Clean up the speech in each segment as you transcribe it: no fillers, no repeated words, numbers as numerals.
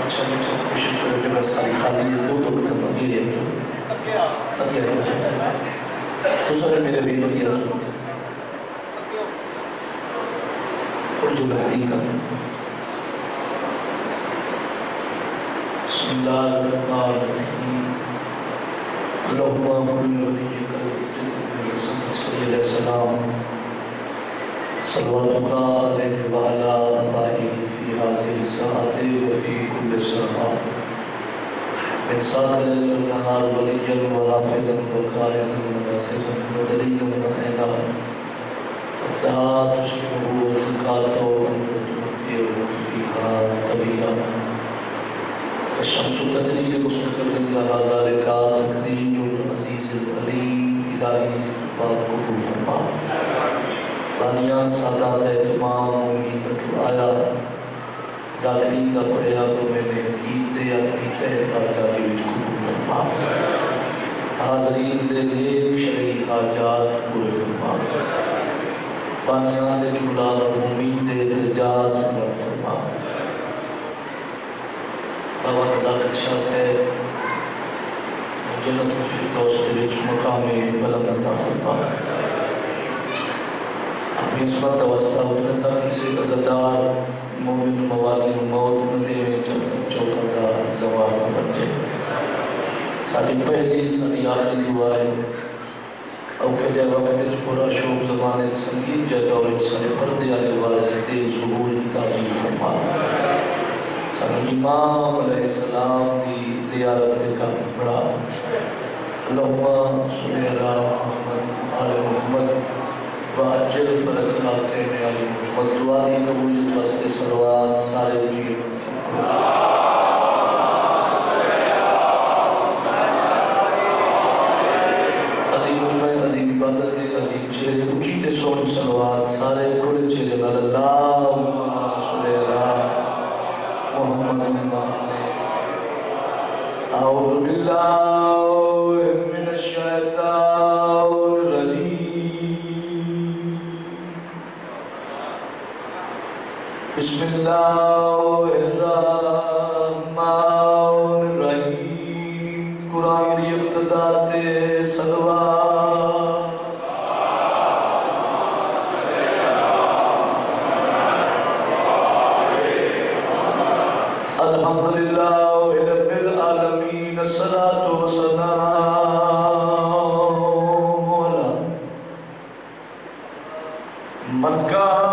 اچھا کوشش کرو جگہ ساری خالی ہے، دو دفعہ میرے دوسرے میرے بھی اور جو نزدیک بسم اللہ الرحمن الرحیم اللہم کل ولیک الحسن علیہ السلام صلواتک علیہ وعلا آبائہ فی هذه الساعة وفی کل ساعة من ساعة النهار وليا وحافظا وقائدا وناصرا ودليلا ومعينا حتى تصبحوا زكاة وتمتعوا فيها طويلا الشمس تجري لمستقر لها ذلك تقدير العزيز العليم إلهي ذكر قبول فرما بانیان سادات تمام مومنین بٹو آیا ذاکرین دا پریاب میں حقیق دے اپنی تحقیقات کے وچ قبول فرما حاضرین دے نیک شرعی حاجات پورے فرما بانیان دے جملہ مومنین دے درجات پورا فرما بابا نزاکت شاہ سے جنت الفردوس دے وچ مقام بلند عطا فرما اپنی عصمت واسطہ اتنے تک کسی عزدار مومن موالی موت نہ دے جب تک چوکا کا زوال نہ بن جائے ساری پہلی ساری آخری دعا ہے او کہ جائے وقت اس پورا شوق زبان سنگیت جائے اور سارے پردے آنے واسطے ظہور تاجیل فرما سارے امام علیہ السلام کی زیارت کا بڑا اللہم صلی اللہ محمد آل محمد وعجل فرق حاکے میں آلی محمد دعا دی قبولیت واسطے صلوات سارے اجیر عظیم اجمع عظیم عبادت عظیم چہرے اچھی تے سون صلوات سارے کھڑے چہرے اللہم صلی اللہ محمد اعوذ باللہ من الشیطان بسم اللہ الرحمن الرحیم قرآن دی ابتدا تے صلوات الحمدللہ رب العالمین الصلاة والسلام علی من کان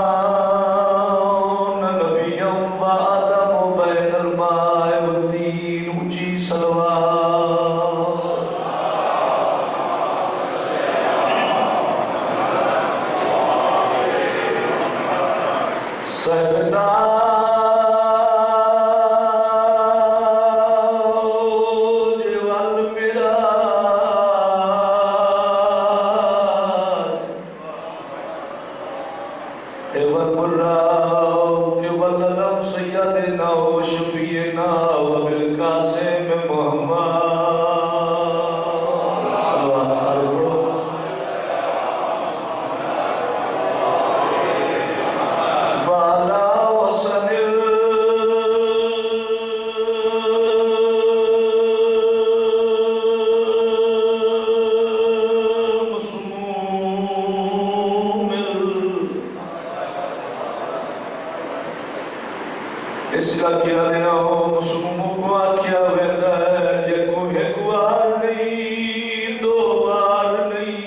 اس کا کیا دینا ہو مسلموں کو آکیا ویدہ ہے جے کو ایک بار نہیں دو بار نہیں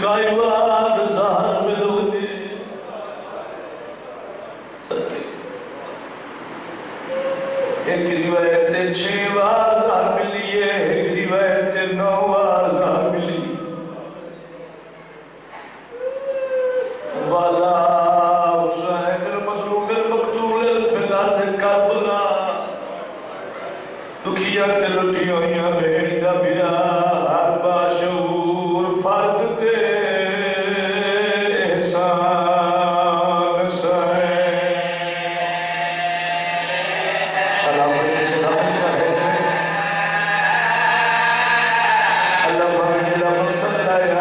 کئی بار ظاہر ملونے سکے ایک روایت 6 بار ظاہر ملی ہے ایک روایت 9 بار ظاہر ملی والا حسین المظلوم المقتول الفداد کربلا دکھیا تے لٹی ہوئیاں بھیڑی دا بیا ہر باشعور فرد تے احسان سائے سلام علیکم سلام سائے اللہ بھائی صلی اللہ علیہ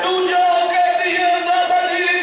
تو جو کہہ دیے بابا جی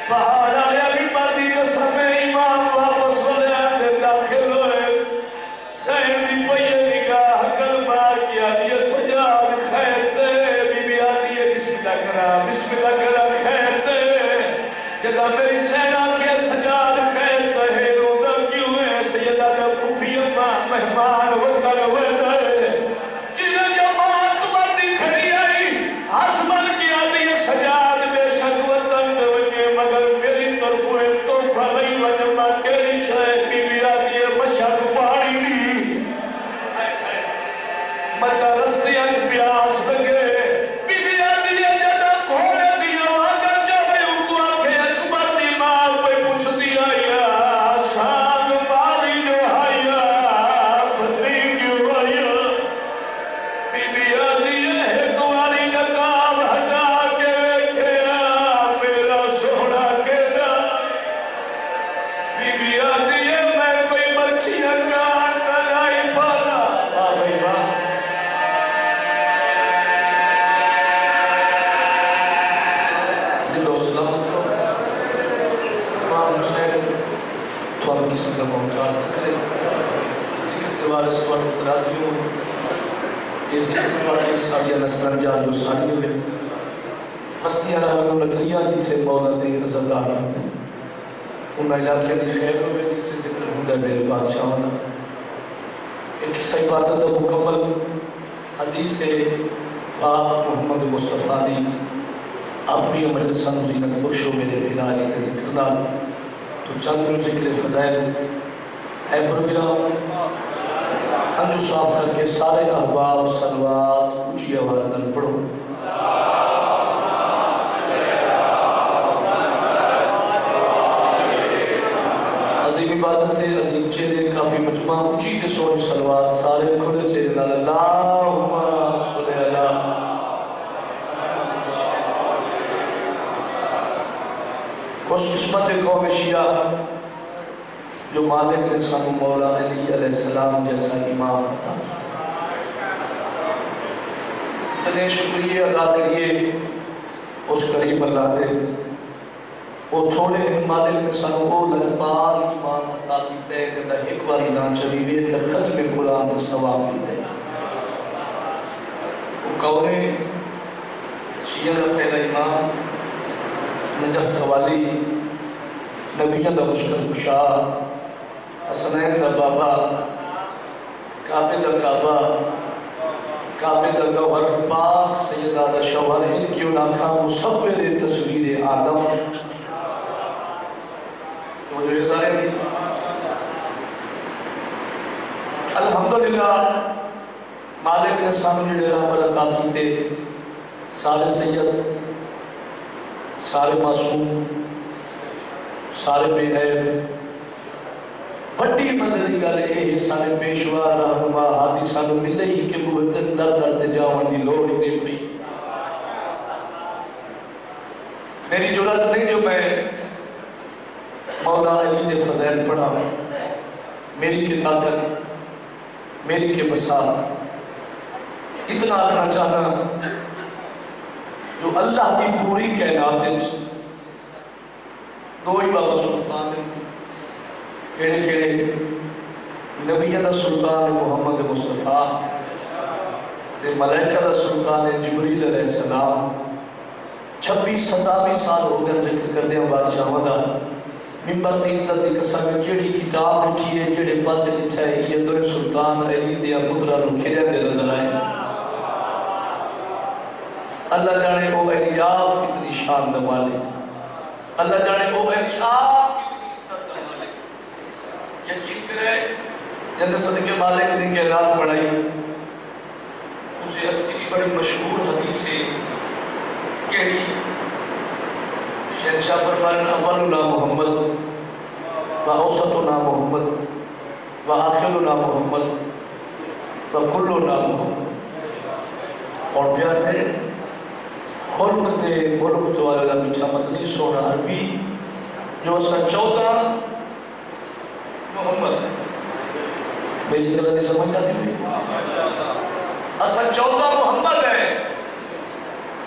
باہر آیا ممبر دی قسم امام واپس والے اندر داخل ہوئے سین دی پئی نگاہ کلمہ کیا دیا سجاد خیر تے بی بی آتی ہے بسم اللہ کرا خیر تے جدا میری سین آکھیا سجاد خیر تے ہے رودا کیوں ہے سیدہ دا پھوپھی اماں مہمان وطن ویدے جنہیں جو ماں اکبر دی کھڑی آئی ہاتھ بن کے آتی ہے سجاد بے شک وطن دے وجہ مگر میری طرف ایک توفہ نہیں وجہ کیری شاید بی بی آتی ہے مشہد پائی نہیں مجھا رستے آج پیاس لگے بی بی آتی ہے جدا کھوڑے دیا آگا چاہے اکو آکھے اکبر دی مال پہ پوچھ دیا یا سانگ پالی جو آیا پتنی کیوں آیا بی بی آتی ہے تمہاری نقاب ہٹا کے ویکھیا میرا سونا کہنا بی بی آتی ہے میں کوئی بچی اکار ترائی پالا آگئی بات زندہ سلامت کو امام حسین تو ہم کسی کا محتاج کرے کسی کے دیوار اس وقت راضی ہو یہ ذکر پڑھنے سالیہ نسلن جان جو سالی ہوئے ہستیاں رہا لکریاں کی تھے مولا دے رضاللہ رہنے ان علاقے دی خیر ہوئے جسے ذکر ہوندہ میرے بادشاہ ہونا ایک قصہ عبادت دا مکمل حدیث سے پاک محمد مصطفیٰ دی اپنی مجلسہ زینت بخشو میرے دلالی کے ذکرنا تو چند رو ذکر فضائل ہے پروگرام انجو صاف کر کے سارے احباب صلوات اونچی آواز نل پڑھو عظیم عبادت ہے عظیم چہرے کافی مجمع اونچی کے سوچ صلوات سارے کھلے چہرے نال اللہم صلی اللہ خوش قسمت قوم شیعہ جو مالک نے سانو مولا علی علیہ السلام جیسا امام عطا اتنے شکریہ ادا کریے اس کریم اللہ دے وہ تھوڑے مالک نے سانو وہ لہبار امام عطا کی تے کہ ایک باری نہ چلیے تر ختم قرآن کے ثواب ملے وہ قونے شیعہ کا پہلا امام نجف قوالی نبیان دا مشکل کشار حسنین دا بابا کعبہ دا کعبہ کعبہ دا گوھر پاک سیدہ دا شوہر ان کی اناکھا مصور تصویر آدم تو جو ازارے دی الحمدللہ مالک نے سامنے ڈیرہ پر عطا کیتے سارے سید سارے معصوم سارے بے عیب بڑی مزدی گل اے سارے پیشوا رہنما ہادی سانو ملے ہی کہ وہ در در تے جاون دی لوڑ نہیں پئی میری جرات نہیں جو میں مولا علی دے فضائل پڑھا میری کی طاقت میری کے بساط اتنا آنا چاہتا جو اللہ کی پوری کائنات دو ہی بابا سلطان کیڑے کیڑے نبیہ دا سلطان محمد مصطفیٰ تے ملائکہ دا سلطان جبریل علیہ السلام 26-27 سال ہو گئے ذکر کر دیں بادشاہ دا ممبر دی عزت دی قسم جیڑی کتاب اٹھی ہے جیڑے پاسے لکھا ہے یہ دو سلطان علی دیا پترا نو کھیرے دے نظر آئے اللہ جانے او احیاب کتنی شان دمالے اللہ جانے او احیاب کتنی عزت دمالے یقین کرے جنہیں صدقے مالک نے کہ رات پڑھائی اسے ہستی کی بڑی مشہور حدیث ہے کہنی شہنشاہ فرمان اولنا محمد و اوسطنا محمد و آخرنا محمد و کلنا محمد اور پیار ہے خلق دے ملک تو والا میٹھا مدنی سونا عربی جو سن 14 محمد میری غلطی سمجھ جاتی ہے اصل 14 محمد ہے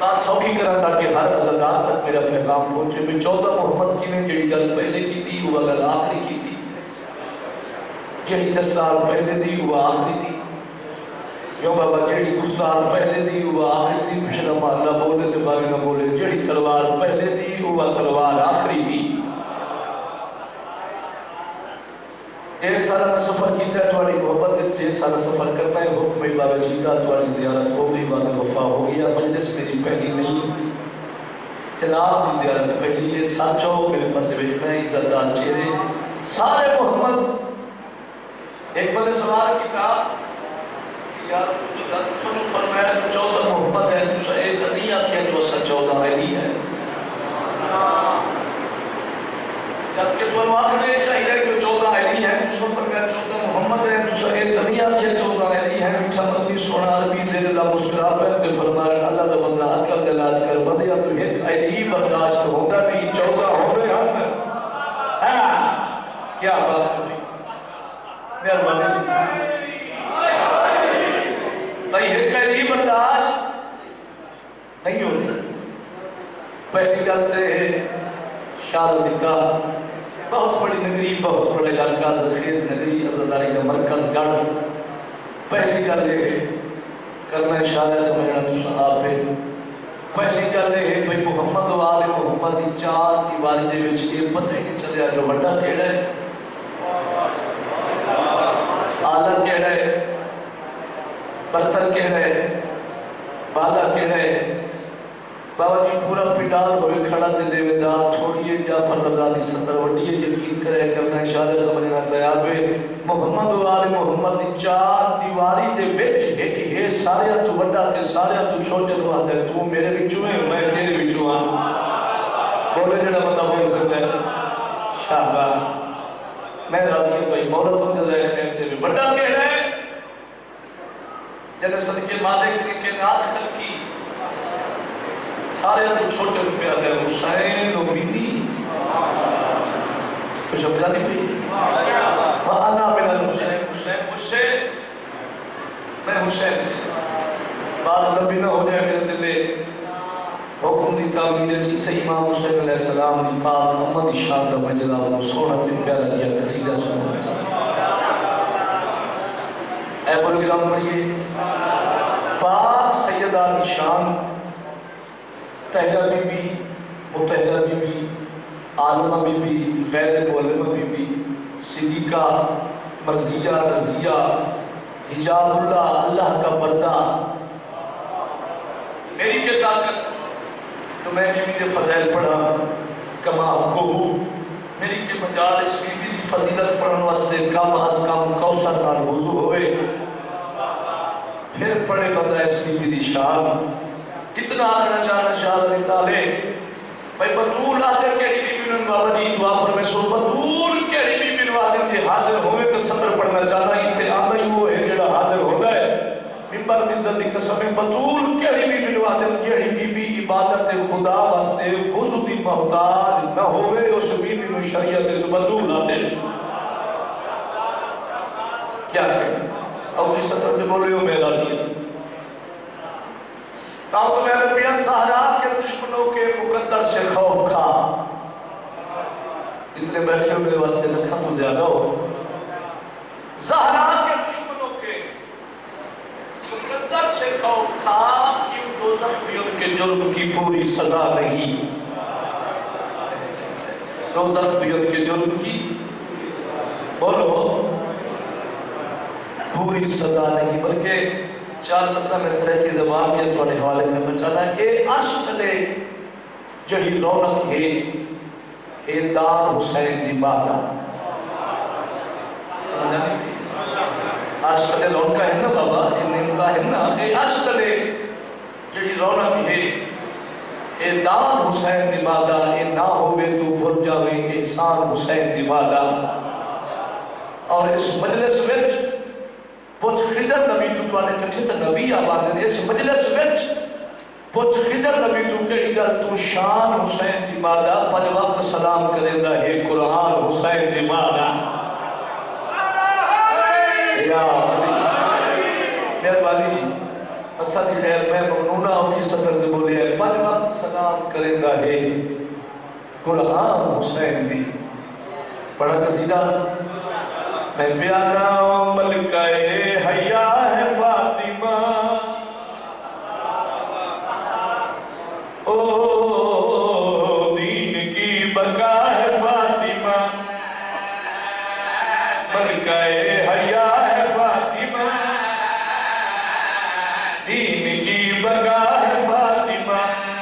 بات سوکھی کرا تاکہ ہر عزادار تک میرا پیغام پہنچے بھی 14 محمد کی نے جڑی گل پہلے کی تھی وہ گل آخری کی تھی، جڑی 10 سال پہلے دی وہ آخری دی، کیوں بابا جڑی گفتار پہلے دی وہ آخری دی، پچھلا مارنا بولے تو بارے نہ بولے، جڑی تلوار پہلے دی وہ تلوار آخری دی۔ ڈھیر سارا میں سفر کیتا ہے تھوڑی محبت ڈھیر سارا سفر کرنا ہے، حکم اللہ رجیدہ تھوڑی زیارت ہو گئی، وعدہ وفا ہو گیا، مجلس میری پہلی نہیں، جناب کی زیارت پہلی ہے، سچو میرے پاس بیٹھنا ہے، عزت دار چہرے سارے محمد۔ ایک بندے سوال کیتا یا رسول اللہ تسنو فرمایا 14 محمد ہے، تسا اے تو نہیں آکھیا جو اسا 14 علی ہے، جبکہ تو آخر ایسا ہی ہے کہ 14 علی ہے، تسا فرمایا 14 محمد ہے، تسا اے تو نہیں آکھیا 14 علی ہے، میٹھا مدنی سونا عربی زید اللہ مسکرا پہ فرمایا اللہ دا بندہ عقل دلاج کر بدیا تو ایک علی برداشت ہوگا نہیں 14 ہو گئے ہم کیا بات ہوئی مہربانی بھائی ایک علی برداشت نہیں ہو رہی۔ پہلی گلتے شاد و نکاح بہت بڑی نگری، بہت بڑے علاقہ زرخیز نگری، عزاداری کا مرکز گڑھ، پہلی گل یہ کرنا اشارہ سمجھنا تو صحاب ہے۔ پہلی گل ہے بھئی محمد و آل محمد دی چار دیواری دے وچ یہ پتہ ہی چلیا جو بڑا کیڑا ہے، آلہ کیڑا ہے، برتر کیڑا ہے، بالا کیڑا ہے۔ بابا جی پورا پڈال ہوئے کھڑا تے دے دار تھوڑیے جعفر رضا دی صدر وڈیے یقین کرے کرنا اشارہ سمجھنا تیار پہ محمد و آل محمد دی چار دیواری دے وچ ایک ہے سارے تو بڑا تے سارے تو چھوٹے نو آتا ہے، تو میرے بچوں ہے میں تیرے بچوں ہاں، بولے جڑا بندہ بول سکتا ہے شاہباز میں راضی ہوں بھائی مولا تم جزائے خیر دے بڑا کہہ رہے جنہیں صدقے مالک نے کہ نات خلقی سارے تو چھوٹے روپے آتے ہیں حسین و بینی کچھ اب جانی بھی وَأَنَا مِنَ الْحُسَيْن حسین مجھ سے میں حسین سے بات ربی نہ ہو جائے میرے دلے حکم دی تعمیر جیسے امام حسین علیہ السلام دی پاک محمد شان دا مجلہ و سونا دی پیارا دیا قصیدہ سونا اے پروگرام پڑھئے پاک سیدہ دی شان تہرہ بی بی متحرہ بی بی عالمہ بی بی غیر معلمہ بی بی صدیقہ مرضیہ رضیہ حجاب اللہ اللہ کا پردہ میری کے طاقت تو میں نے بھی فضائل پڑھا کما کو میری کے مجالس میں بھی فضیلت پڑھنے واسطے کم از کم کوثر نال وضو ہوئے پھر پڑھے بندہ اس میں بھی شان کتنا آخرہ چاہنا شاہ علی تعالی بھائی بطول آدھر کہنی بھی بینن بابا جی دعا فرمائے سو بطول کہنی بھی بینن آدھر جی حاضر ہوئے تو صدر پڑھنا چاہنا ہی تھے آمدہ ہی وہ ہے جڑا حاضر ہو گئے ممبر نزل دی قسم بطول کہنی بھی بینن آدھر کہنی بھی عبادت خدا واسطے وضو دی محتاج نہ ہوئے اس بھی بینن شریعت تو بطول آدھر کیا کہنے اب جس طرح سے بولے ہو میں راضی ہے تاؤ تو میں ربیہ سہرا کے دشمنوں کے مقدر سے خوف کھا اتنے بیٹھے ہوئے واسطے لکھا تو زیادہ ہو سہرا کے دشمنوں کے مقدر سے خوف کھا کیوں دوزخ بھی ان کے جرم کی پوری سزا نہیں دوزخ بھی ان کے جرم کی بولو پوری سزا نہیں بلکہ 4 میں سرح کی زبان میں تو حوالے کرنا چاہتا ہے اے عشق دے جڑی رونق ہے اے دار حسین دی مالا سمجھا نہیں عشق دے رونق ہے نا بابا اے نمتا ہے نا اے عشق دے جڑی رونق ہے اے دار حسین دی مالا اے نہ ہوئے تو بھر جاوے احسان حسین دی مالا اور اس مجلس وچ پوچھ خضر نبی تو آنے کچھے تا نبی آباد ہے اس مجلس وچ پوچھ خضر نبی تو کہی گا تو شان حسین دی مادا پنج وقت سلام کرے دا ہے قرآن حسین دی مادا یا مہربانی جی اچھا دی خیر میں ممنونہ ہوں کی صدر دے بولے کرندہ ہے غلام حسین دی پڑھا قصیدہ میں پیارا ملکہ حیا ہے فاطمہ او دین کی بقا ہے فاطمہ ملکہ حیا ہے فاطمہ دین کی بقا ہے فاطمہ فاطمہ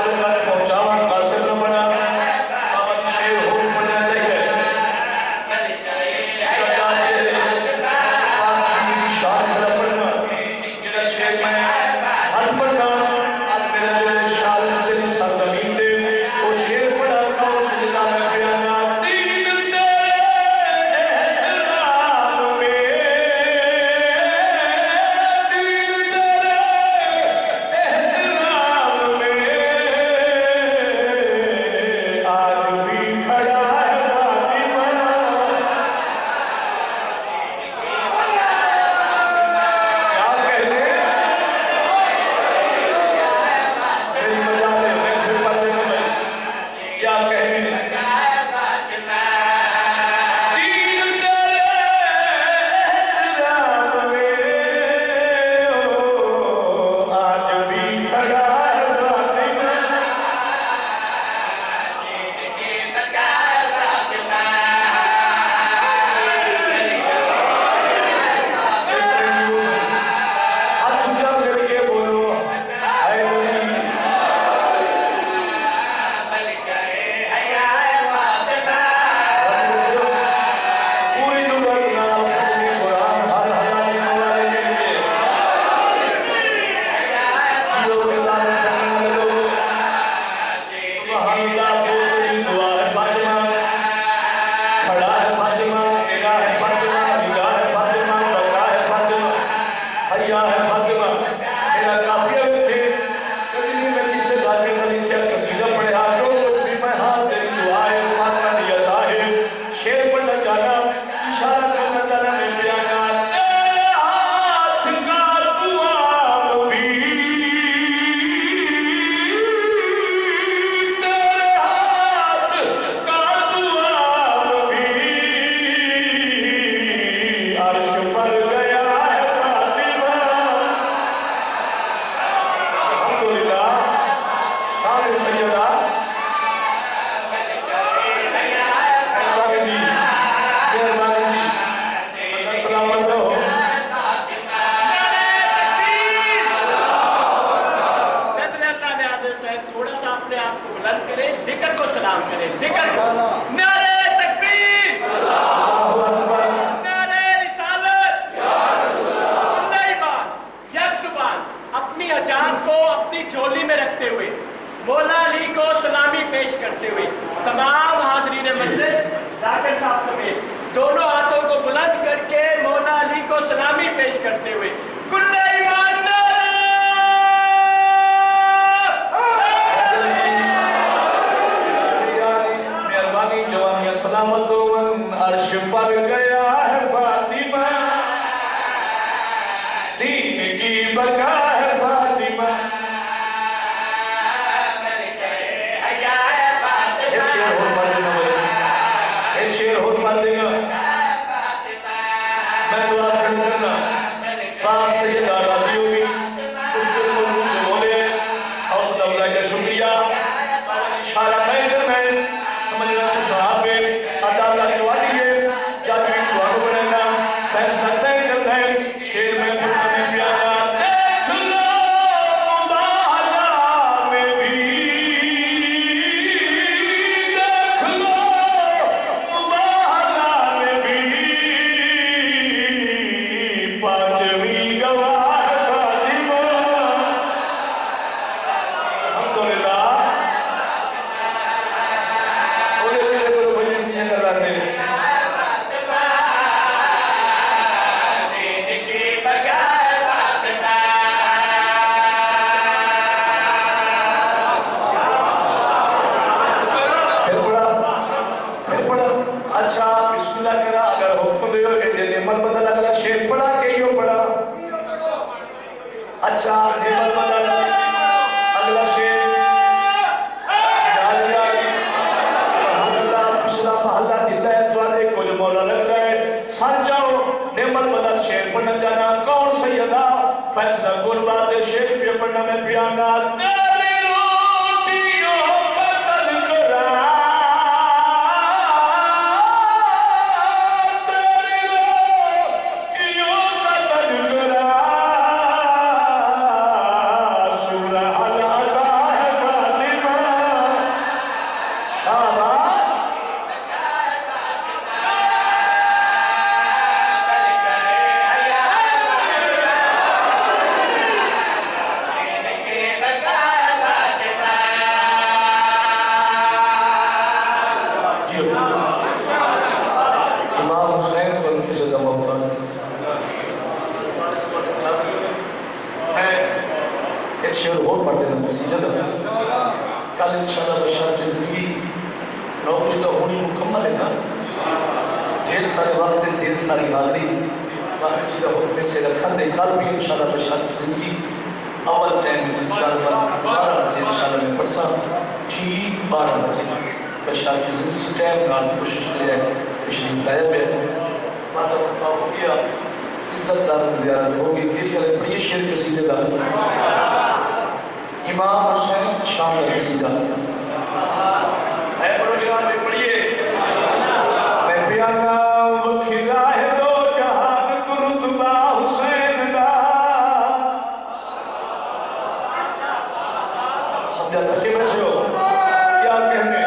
تک پہنچاوا قاسم نہ بنا اور شیر ہو پڑھنا چاہیے سردار چہرے پاک شان کھڑا پڑھنا جنہا شیر میں ہاتھ پڑھنا آج میرا دل شال دلی سر زمین دے وہ شیر پڑھا کا اس نظام میں بیانا دین تیرے احترام میں دین تیرے احترام میں آج بھی کھڑا ہے فاطمہ کیا کہتے میری مجال ہے میں پھر پڑھ لینا میں کیا کہتے دین تیرے احترام میں آج بھی کھڑا ہے فاطمہ ہاتھ اونچا کر کے بولو اے نبی پوری دنیا کی نام ختم قرآن ہر حیات والے کے لیے جیو کے لال چکن لگو سبحان اللہ بول رہی دعا ہے فاطمہ کھڑا ہے فاطمہ تیرا ہے فاطمہ نگاہ ہے فاطمہ لگا ہے فاطمہ حیا ہے فاطمہ میرا کافیہ لکھے کبھی نہیں میں کس سے ذاکر کا لکھیا قصیدہ پڑھے جو کچھ بھی میں ہاتھ تیری دعا ہے فاطمہ نیت آئے شیر پڑھنا چاہنا اشارہ کرنا چاہنا میں بیانا تیرے ہاتھ کا دعا بھی تیرے ہاتھ کا دعا بھی عرش پر گیا ہے فاطمہ الحمدللہ شان سیدہ مہربانی جی مہربانی جی سلامت رہو نظر اللہ نے حضرت صاحب تھوڑا سا اپنے آپ کو بلند کرے ذکر کو سلام کرے ذکر کو نعرہ تکبیر اللہ اکبر نعرہ رسالت اللہ ایمان یک زبان اپنی اجان کو اپنی جھولی میں رکھتے ہوئے مولا علی کو سلامی پیش کرتے ہوئے تمام حاضرین مجلس ذاکر صاحب سمیت دونوں ہاتھوں کو بلند کر کے مولا علی کو سلامی پیش کرتے ہوئے کل ایمان نعرہ مہربانی جوانی سلامت من عرش پر گیا ہے فاطمہ دین کی بقا ہے فاطمہ ایک شیر اور پڑھ دینا بھائی ایک شیر اور پڑھ دینا میں دعا کرنا پاک سیدہ شعر اور پڑھ دینا قصیدہ دا کل انشاءاللہ بشار کی زندگی نوکری کا ہونی مکمل ہے نا ڈھیر سارے وقت ڈھیر ساری حاضری باہر جی کا حکم سے رکھا دے کل بھی انشاءاللہ بشار کی زندگی اول ٹائم کل 12 بجے انشاءاللہ میں پرسا ٹھیک 12 بجے بشار کی زندگی ٹائم کال کوشش کرے پچھلی لایا پہ ماتا وفا ہو گیا عزت دار زیارت ہوگی کہ خیال پڑھئے شعر قصیدے دا امام حسین شام کا قصیدہ اے پروگرام میں پڑھئے میں پیانا وکھرا ہے دو جہان تو رتبہ حسین دا سمجھا تھکے بچے ہو کیا کہنے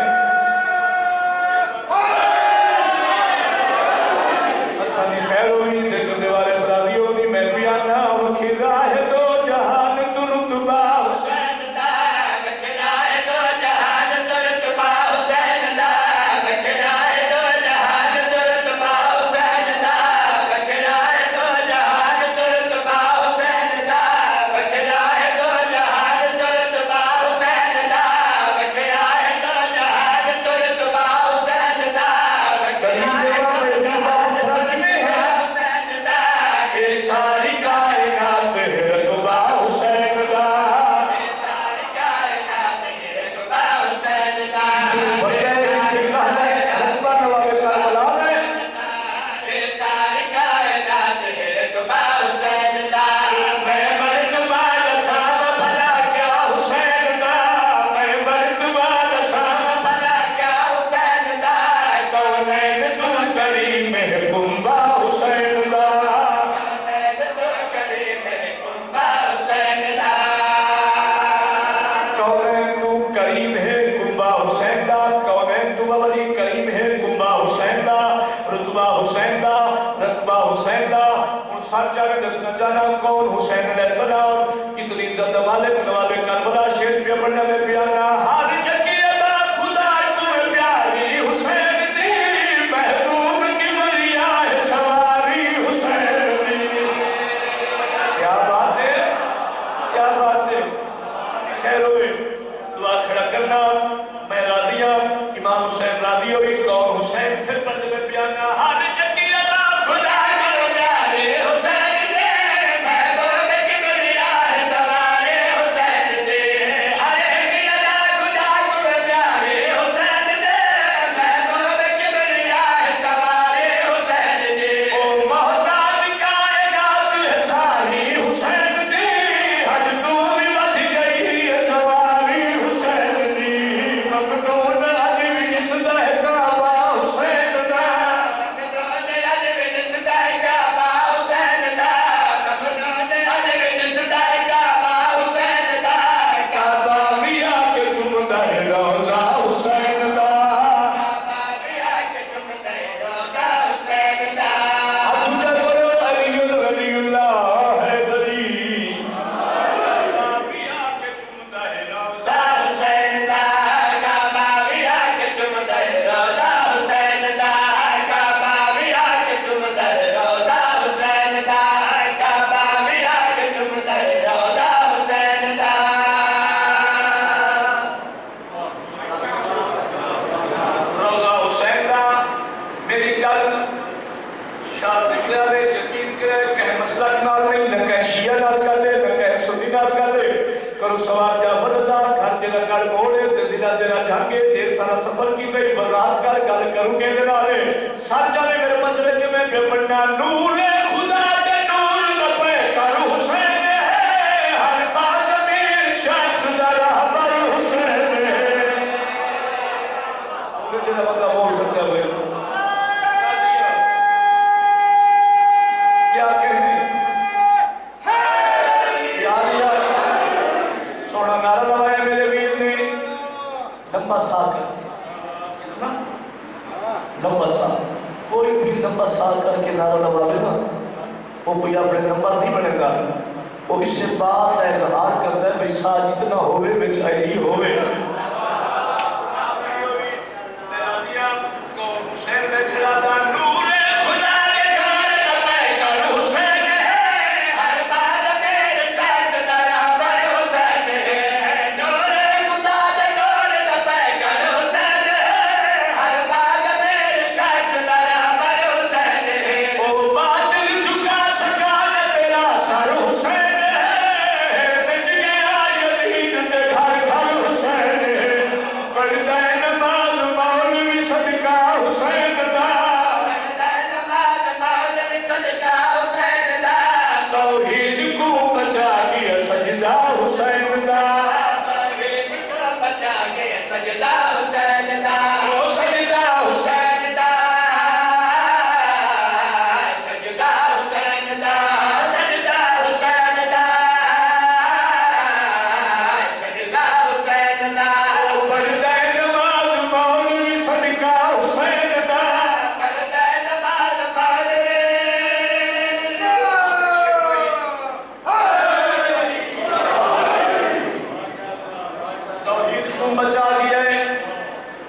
معصوم بچا گیا ہے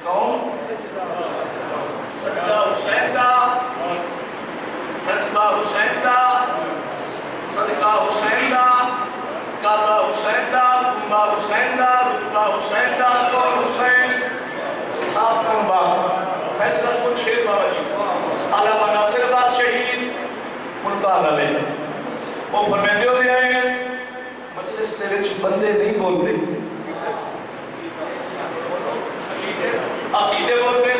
کون صدقہ حسین دا رتبہ حسین دا صدقہ حسین دا کعبہ حسین دا کنبہ حسین دا رتبہ حسین دا کون حسین صاف کنبہ فیصلہ کن شیر بابا جی علامہ ناصر آباد شہید ملتان علیہ وہ فرمیندے ہوتے ہیں مجلس دے وچ بندے نہیں بولتے عقیدے بولتے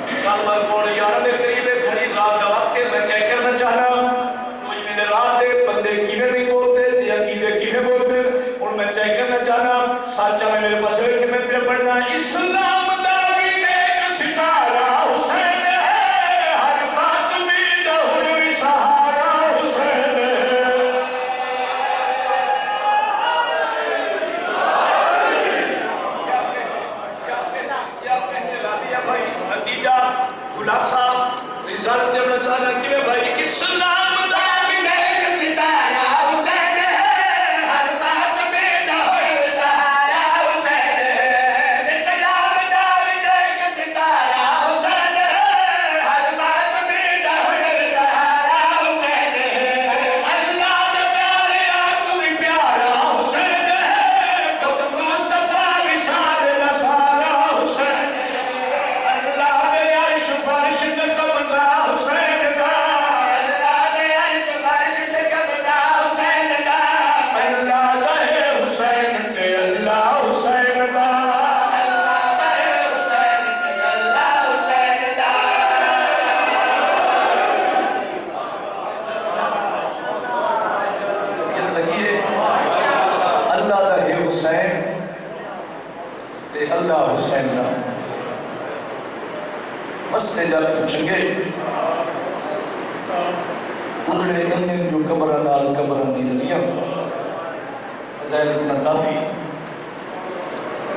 کل بل پونے 11 دے قریب ہے گھڑی رات کا وقت ہے میں چیک کرنا چاہنا جو میں نے رات دے بندے کیویں نہیں بولتے تے عقیدے کیویں بولتے اور میں چیک کرنا چاہنا سچا میں میرے پاس ہے کہ میں تیرے پڑھنا اسلام دا بھی ایک ستارہ حسین ہے ہر بات میں دہر سہارا حسین خلاصہ رزالت نے بنا چاہنا کہ بھائی اسلام دا بھی ایک ستارہ حسین ہے ہر بات میں دہر سہارا حسین ہے اسلام دا بھی ایک ستارہ حسین ہے ہر بات میں دہر سہارا حسین ہے اللہ دا پیارے تو بھی پیارا حسین ہے خود مصطفیٰ وشال نصارا حسین ہے اللہ دے عرش فرش تے قبضہ حسین دا اللہ دے عرش فرش تے قبضہ حسین دا اللہ دے حسین تے اللہ حسین دا اللہ دے حسین تے اللہ حسین دا یہ لگیے اللہ دا ہے حسین تے اللہ حسین دا مسئلے جا پوچھیں گے انہوں نے جو قبرہ نال قبرہ نہیں دنیا فضائل اتنا کافی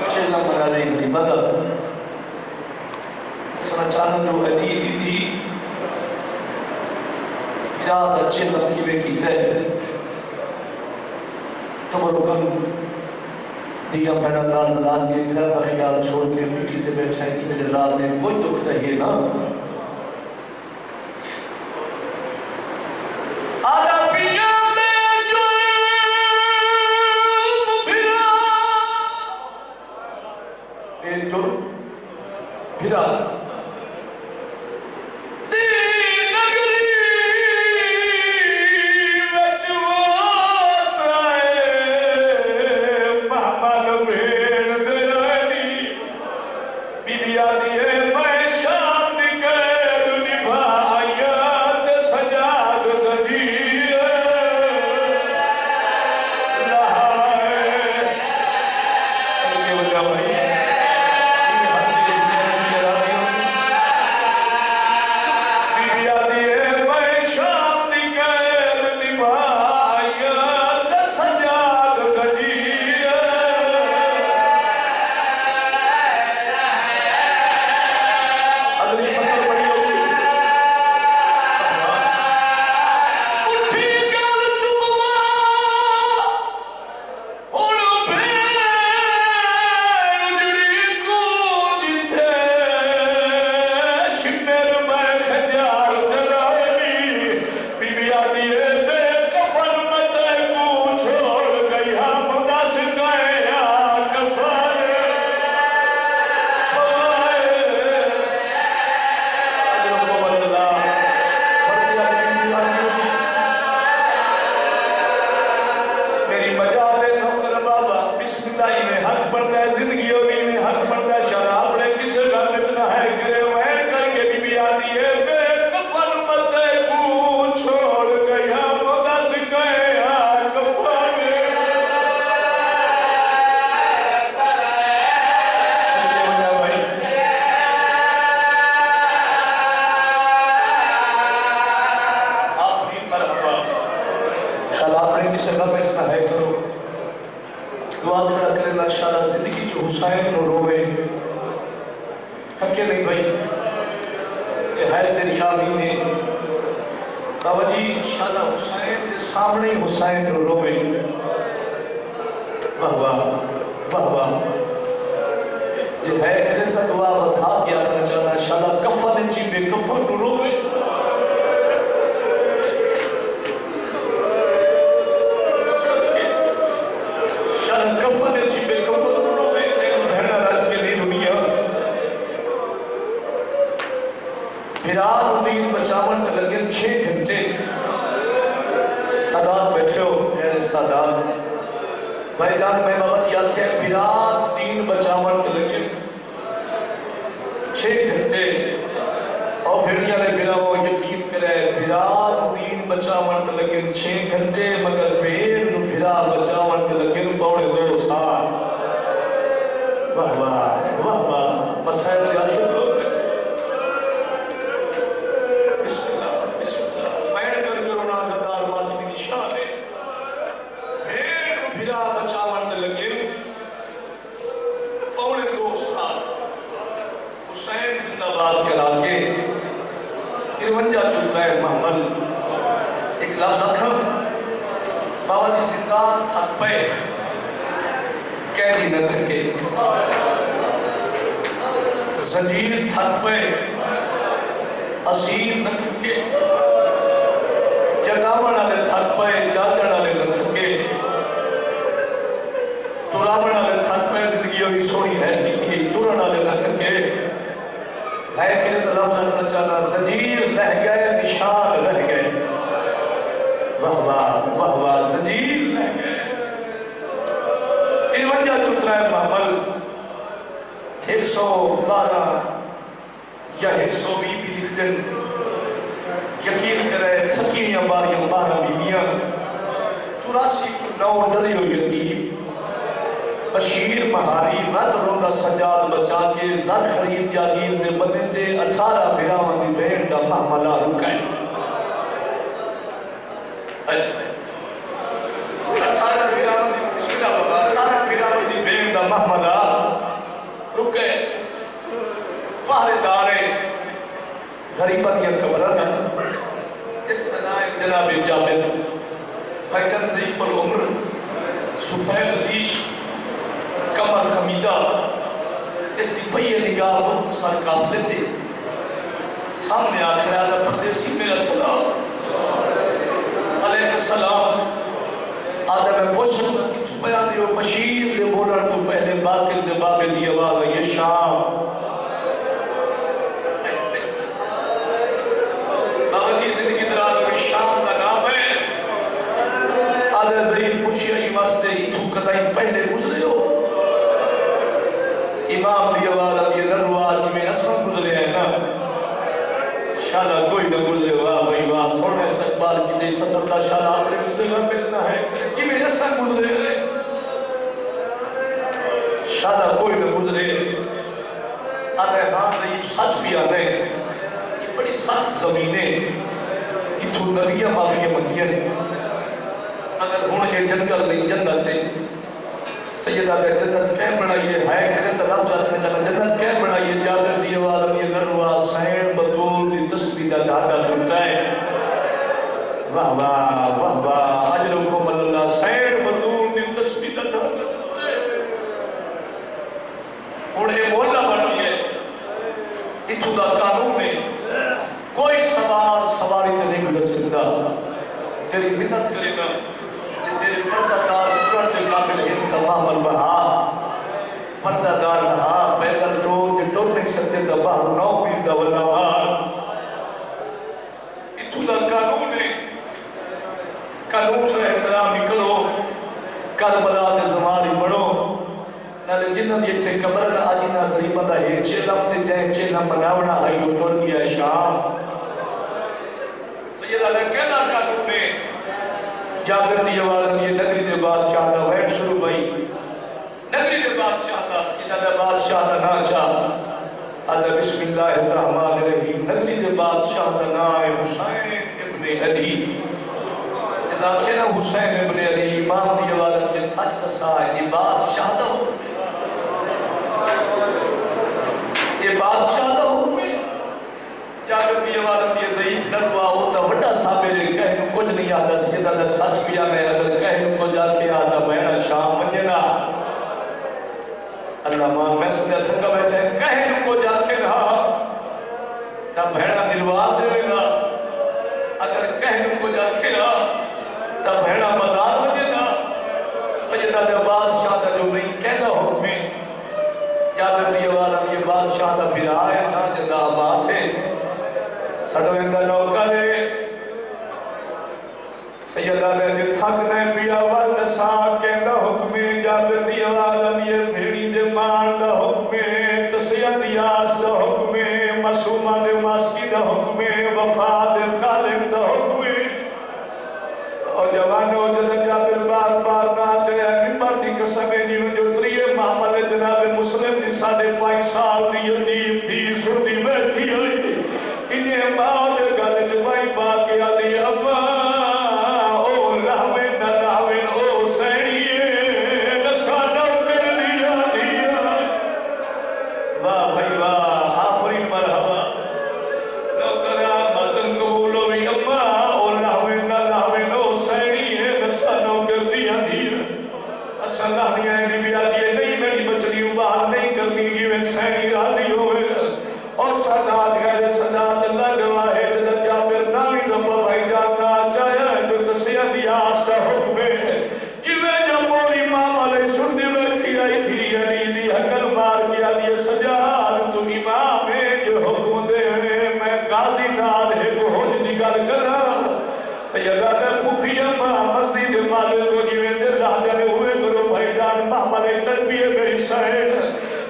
چلنا مرا لے گلی مدد مثلا چاہنا جو علی بھی تھی اراد اچھے ترکیبے کی تے تبرکن دیا پیدا نال رات کے گھر کا خیال چھوڑ کے مٹی تے بیٹھا ہے کہ میرے رات میں کوئی دکھ ہے نا آدھا پیا میں جو پھرا اے جو پھرا حسین روے تھکے نہیں بھائی یہ ہے تیری آمین ہے بابا جی شادہ حسین کے سامنے حسین رو روے واہ واہ واہ واہ کی آنکھیں پیرات دین بچاون کے لگے 6 گھنٹے اور پھر یہ پیراو یقین کرے پیرات دین بچاون کے لگے 6 گھنٹے مگر پیر نو پیرا بچاون کے لگے پونے 2 سال واہ واہ واہ واہ مسائل سے آشد لوگ بسم اللہ مین کر کرونا زدار ماتی کی نشان ہے پیر نو پیرا بچاون کے لگے پونے 2 سال حسین زندہ باد کرا کے 53 جزائے محمد ایک لفظ اکھم بابا جی زندان تھک پے قیدی نہ تھکے زنجیر تھک پے اسیر نہ تھکے جگاون والے تھک پے جاگن والے نہ تھکے ٹراون والے تھک پے زندگی ہوئی سونی ہے کہ ٹرن والے نہ تھکے لیکن لفظ رکھنا چاہنا زنجیر رہ گئے نشان رہ گئے واہ واہ واہ واہ زنجیر رہ گئے 53 چترائے معمل 112 یا 120 بھی لکھ دن یقین کرے تھکیاں باریاں 12 بیویاں 84 9 ڈری ہوئی یقین بشیر مہاری رد رونا سجاد بچا کے زر خرید یاگین نے بنے تھے 18 بیراوان دی بین دا محملہ رکائے 18 بیراوان دی بسم اللہ بابا 18 بیراوان دی بین دا محملہ رکائے پہرے دارے غریبہ دیا کبرانہ اس طرح جناب جابر بھائیدن ضعیف العمر سفید ریش کمر خمیدہ اس کی پہیے نگاہ بہت سارے قافلے تھے سامنے آخر آدھا پردیسی میرا سلام علیہ السلام آدھا میں پوچھوں گا کہ تو بیان دیو بشیر لے بولر تو پہلے باقل دے بابے دی آواز ہے یہ شام بابا کی زندگی دراز میں شام کا نام ہے آدھا ضعیف پوچھیا ہی واسطے ہی تو قدائی پہلے گزرے ہو امام دی آواز آتی ہے نرواد کی میں اسم گزرے ہیں نا شالا کوئی نہ گزرے واہ بھائی واہ سوڑے استقبال کی دے صدر دا شالا آپنے گزرے گا بیچنا ہے کہ میں اسم گزرے ہیں شالا کوئی نہ گزرے آدھے ہاں ضعیف سچ بھی آدھے یہ بڑی سخت زمینیں یہ تو نبیہ معافیہ مندین اگر ہون کے جنگل نہیں جنت ہے سیدہ دے جنت کہیں بنائیے ہے کریں تو رب جاتے ہیں جنت کہیں بنائیے جابر دی آواز یہ نروا سین بطول دی تسبیح دا دھاگا ٹوٹا ہے واہ واہ واہ واہ اجرکم اللہ سین بطول دی تسبیح دا دھاگا ٹوٹا ہے اور یہ مولا بن گئے اتھو دا قانون میں کوئی سوار سواری تے نہیں گزر سکتا تیری منت کرے گا تیرے پردہ دار قرآن دے قابل ان تمام البہا پردہ دار رہا پیدل چور کے ٹوٹ نہیں سکتے دا باہر نو پیر دا واللہ مار اتھو دا قانون ہے قانون سے احترام نکلو کربلا دے زماری بڑھو نالے جنہ یہ چھے قبر نہ آجی نہ غریبہ دا ہے چھے لفتے جائیں چھے نہ مناونا آئی وہ ٹور گیا شام سیدہ دے کہنا قانون ہے جابر دی آواز یہ نگری دے بادشاہ دا ویٹ شروع بھائی نگری دے بادشاہ دا سکینہ دے بادشاہ دا نا چاہ آدھا بسم اللہ الرحمن الرحیم نگری دے بادشاہ دا نائے حسین ابن علی جدا کہنا حسین ابن علی امام دی آواز یہ سچ کسا ہے یہ بادشاہ دا حکم یہ بادشاہ دا حکم ہے جابر دی آواز یہ ضعیف نروا ہوتا وڈا سابر کہنے کچھ نہیں آدھا سیدہ دا سچ پیا میں اگر کہنے کو جا کے آدھا بہنا شام منجنا اللہ مان میں سمجھا سکا بیٹھے کہنے کو جا کے رہا تا بہنا نلوار دے گا اگر کہنے کو جا کے رہا تا بہنا مزار منجنا سیدہ دا بادشاہ دا جو نہیں کہنا حکم ہے جابر دی آواز یہ بادشاہ دا پھر آئے نا جدا عباس ہے سڑویں دا نوکر ہے سیدہ دے جو تھک نے پیا ورد ساں کے دا حکمی جابر دی آواز پیے میری سائن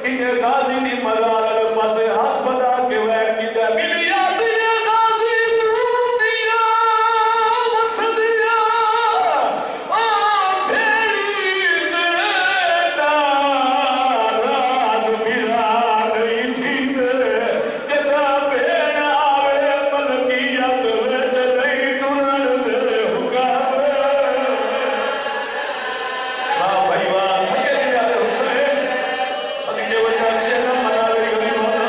انہیں غازی نہیں ملال پاسے ہاتھ بدا کے ویر کی جائے میری یادی غازی نور دیا وسدیا بھیڑی دینا راز میرا نہیں تھی جدا بھیڑ آوے ملکیت ویچ نہیں ٹرن دے حکام بھائی واہ تھکے دے آدھے حسین صدقے وجہ چہنہ منا لے گلی مولا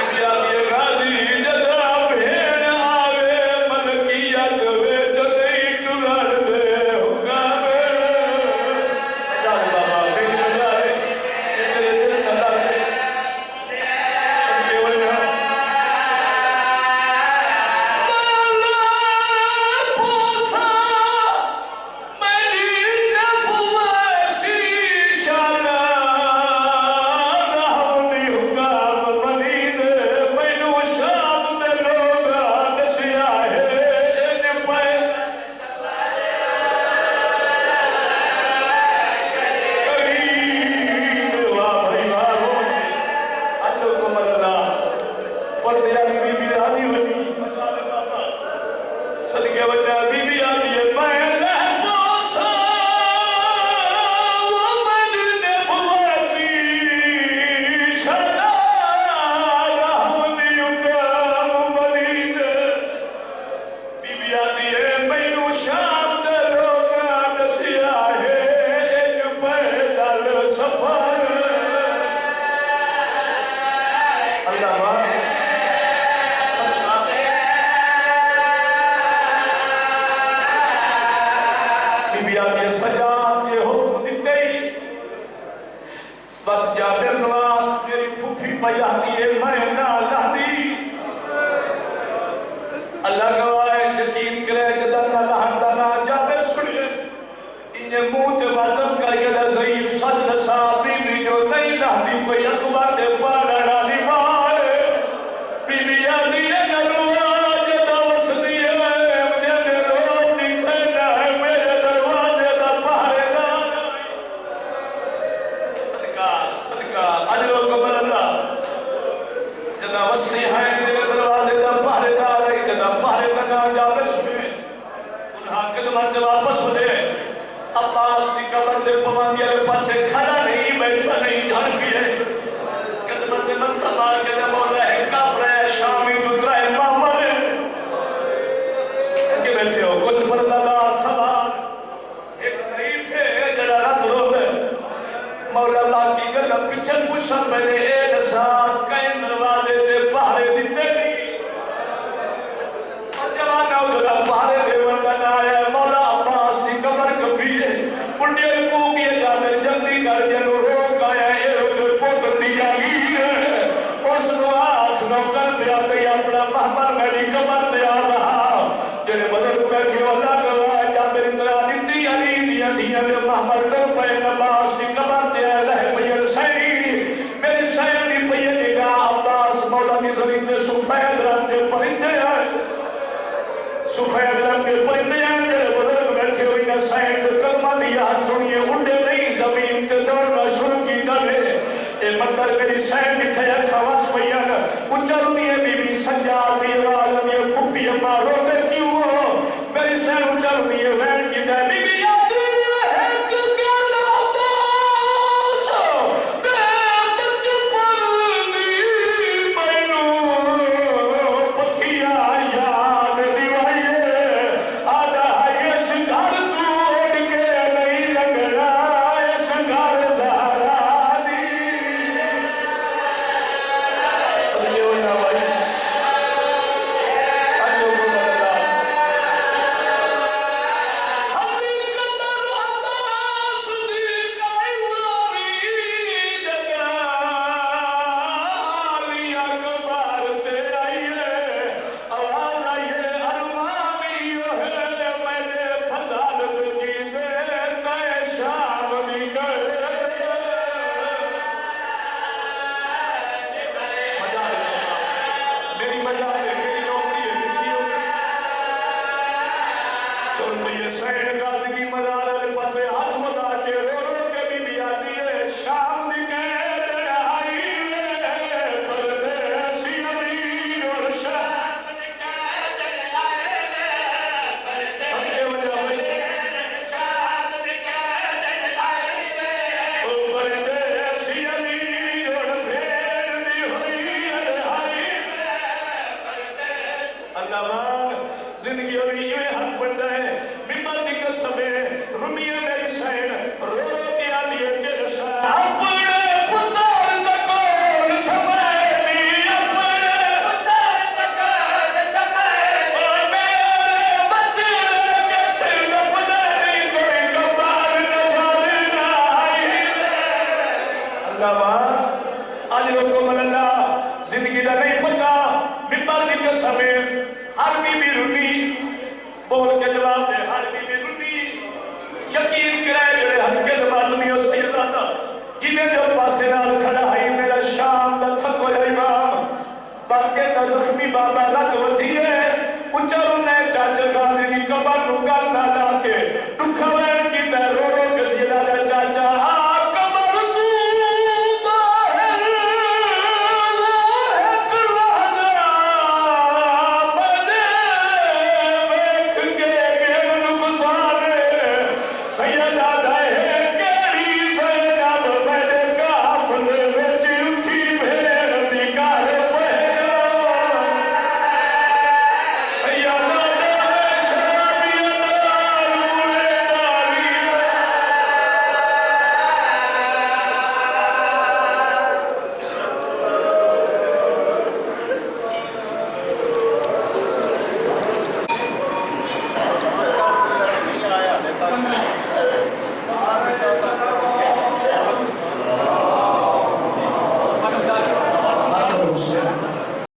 بی آدھی غازی جدا بھیڑ آوے ملکیت ویچ نہیں ٹرن دے حکام جاؤ بابا بھیڑ جائے یہ تیرے دل کا لائے صدقے وجہ وقت جابر نواز میری پھوپھی پیاہی ہے میں نہ لہدی اللہ گواہ یقین کرے جدا نہ لہندا نہ جابر سنے انہیں منہ تے باتم کر کے دا ضعیف صد صحابی بھی جو نہیں لہدی کوئی اکبر دے پالا ڈالی مائے بی بی آدھی ہے نرواز جدا وسدی ہے مجھے نے روب نکھینا ہے میرے دروازے دا پہرے دانا صدقہ عجلو قبل اللہ جدا وسنی ہے میرے دروازے دا پہرے دار ہے جدا پہرے دنا جابر سنے انہاں قدمت واپس ہو دے عباس دی قبر دے پواندی علیہ پاسے کھڑا نہیں بیٹھا نہیں جھڑ پیے قدمت متھا مار کے دے مولا ہے کافر ہے شامی جو ترائے مامر کہ بیٹھے ہو خود پردہ سوال ایک ضعیف ہے جڑا رات رو دے مولا اللہ کی گلہ پچھل پوشن میں نے اے نسان کئی دروازے تے پہرے دیتے نہیں اور جوانہ ادھرا پہرے دے وردن آیا مولا عباس دی قبر کبھی ہے انڈے کو کیا جابر جلدی کر جنو روک آیا اے ادھر پوتر دیا گی ہے اس نو آنکھ نو کر دیا کہ اپنا محمد میری قبر دیا رہا جنہیں بدل بیٹھے اللہ گواہ جابر اترا دیتی علی دیا دیا دے محمد تو پہ نباس دی قبر دیا لہ پیر سینی میری سینی پیر نگاہ عباس مولا دی زمین دے سفید رنگ دے پرندے آئے سفید رنگ دے پرندے آئے جنہیں بدل بیٹھے ہوئی نہ سین دے کلمہ دیا سنیے انڈے نہیں زمین تے دوڑنا شروع کی کرے اے مندر میری سین نٹھے اکھا واس پین اچھل دیئے بی بی سنجار دی راز دیئے پھوپی اما رو دے کیوں ہو میری سین اچھل دیئے وین کی دے بی بی یادی ہے کہ گل عباس بے بچپن دی مینوں پکھیا یاد دیوائیے آدھا اس گھر تو اڑ کے نہیں لگنا اس گھر دارا دی سمجھو نہ حکم اللہ زندگی دا نہیں پتا ممبر دی قسم ہر بی بی رنی بول کے جواب دے ہر بی بی رنی یقین کرے جڑے